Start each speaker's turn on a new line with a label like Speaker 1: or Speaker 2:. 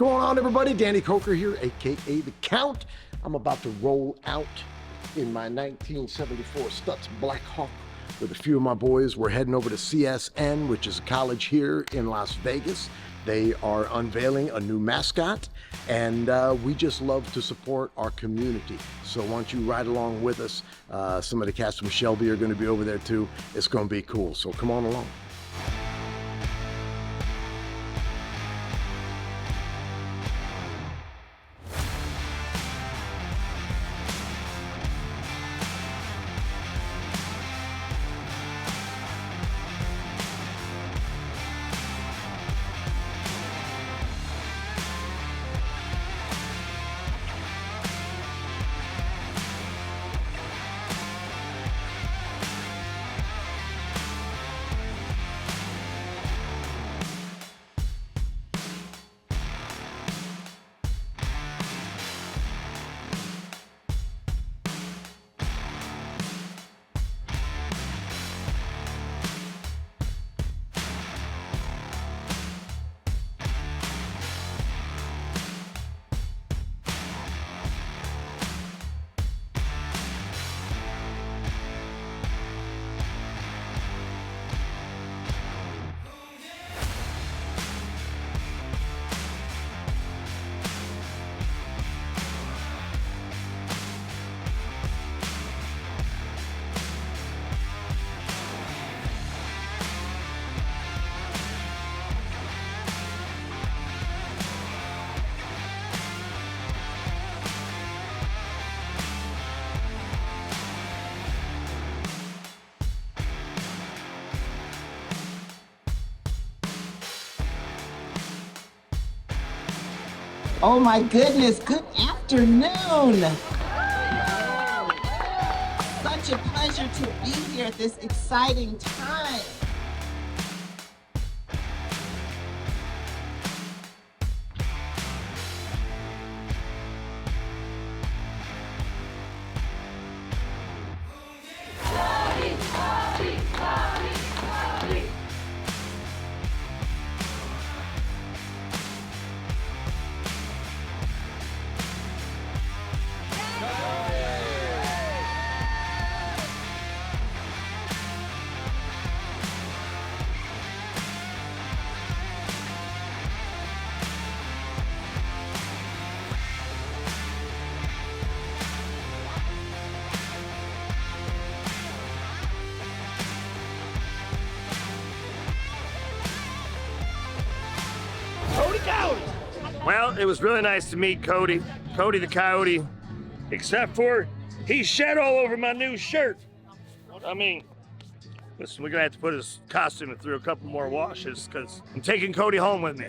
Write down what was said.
Speaker 1: going on, everybody? Danny Koker here, aka The Count. I'm about to roll out in my 1974 Stutz Black Hawk with a few of my boys. We're heading over to CSN, which is a college here in Las Vegas. They are unveiling a new mascot, and we just love to support our community. So why don't you ride along with us? Some of the cats from Shelby are going to be over there too. It's going to be cool, so come on along.
Speaker 2: Oh my goodness, good afternoon. Such a pleasure to be here at this exciting time.
Speaker 3: Well, it was really nice to meet Cody the Coyote, except for he shed all over my new shirt. I mean, listen, we're gonna have to put his costume through a couple more washes because I'm taking Cody home with me.